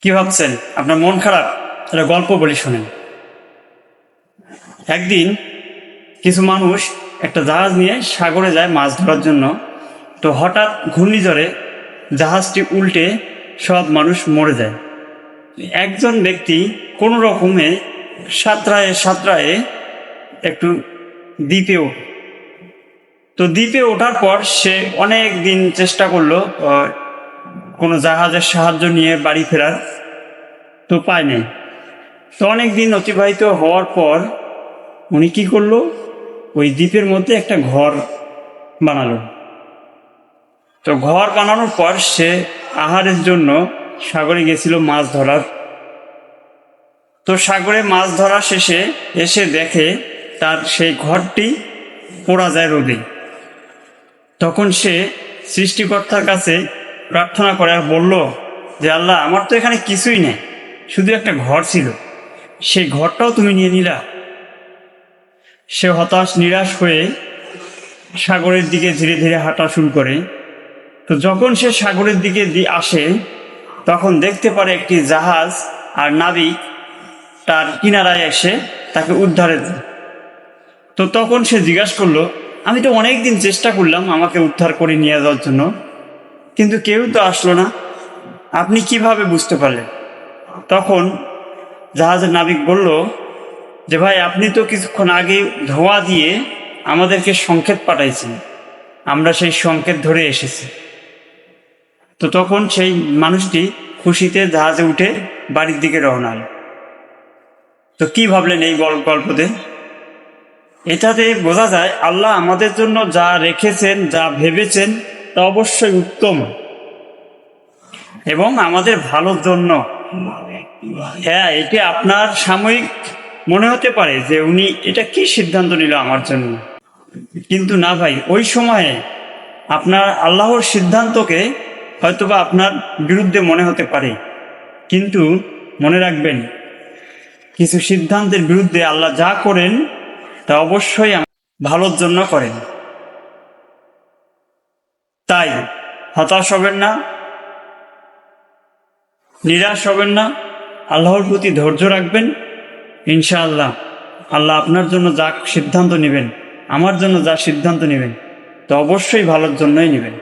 কি ভাবছেন? আপনার মন খারাপ? একটা গল্প বলি শোনেন। একদিন কিছু মানুষ একটা জাহাজ নিয়ে সাগরে যায় মাছ ধরার জন্য। তো হঠাৎ ঘূর্ণিঝড়ে জাহাজটি উল্টে সব মানুষ মরে যায়। একজন ব্যক্তি কোনো রকমে সাঁতরায়ে সাঁতরায়ে একটু দ্বীপে ওঠে। তো দ্বীপে ওঠার পর সে অনেক দিন চেষ্টা করলো কোনো জাহাজের সাহায্য নিয়ে বাড়ি ফেরার, তো পায় নাই। তো অনেক দিন অতিবাহিত হওয়ার পর উনি কী করলো, ওই দ্বীপের মধ্যে একটা ঘর বানালো। তো ঘর বানানোর পর সে আহারের জন্য সাগরে গেছিল মাছ ধরার। তো সাগরে মাছ ধরা শেষে এসে দেখে তার সেই ঘরটি পোড়া যায় রোদে। তখন সে সৃষ্টিকর্তার কাছে প্রার্থনা করে আর বলল যে, আল্লাহ, আমার তো এখানে কিছুই নেই, শুধু একটা ঘর ছিল, সেই ঘরটাও তুমি নিয়ে নিলা। সে হতাশ নিরাশ হয়ে সাগরের দিকে ধীরে ধীরে হাঁটা শুরু করে। তো যখন সে সাগরের দিকে আসে তখন দেখতে পারে একটি জাহাজ আর নাবিক তার কিনারায় এসে তাকে উদ্ধারে দেয়। তো তখন সে জিজ্ঞাসা করলো, আমি তো অনেক দিন চেষ্টা করলাম আমাকে উদ্ধার করে নিয়ে যাওয়ার জন্য, কিন্তু কেউ তো আসলো না, আপনি কিভাবে বুঝতে পারলেন? তখন জাহাজের নাবিক বলল যে, ভাই, আপনি তো কিছুক্ষণ আগে ধোঁয়া দিয়ে আমাদেরকে সংকেত পাঠাইছেন, আমরা সেই সংকেত ধরে এসেছি। তো তখন সেই মানুষটি খুশিতে জাহাজে উঠে বাড়ির দিকে রওনা হল। তো কি ভাবলেন এই গল্পতে? এটাতে বোঝা যায় আল্লাহ আমাদের জন্য যা রেখেছেন, যা ভেবেছেন, তা অবশ্যই উত্তম এবং আমাদের ভালোর জন্য। হ্যাঁ, এটি আপনার সাময়িক মনে হতে পারে যে উনি এটা কি সিদ্ধান্ত নিল আমার জন্য, কিন্তু না ভাই, ওই সময়ে আপনার আল্লাহর সিদ্ধান্তকে হয়তোবা আপনার বিরুদ্ধে মনে হতে পারে, কিন্তু মনে রাখবেন, কিছু সিদ্ধান্তের বিরুদ্ধে আল্লাহ যা করেন তা অবশ্যই ভালোর জন্য করেন। তাই হতাশ হবেন না, নিরাশ হবেন না, আল্লাহর প্রতি ধৈর্য রাখবেন। ইনশাআল্লাহ আল্লাহ আপনার জন্য যা সিদ্ধান্ত নেবেন, আমার জন্য যা সিদ্ধান্ত নেবেন, তা অবশ্যই ভালোর জন্যই নেবেন।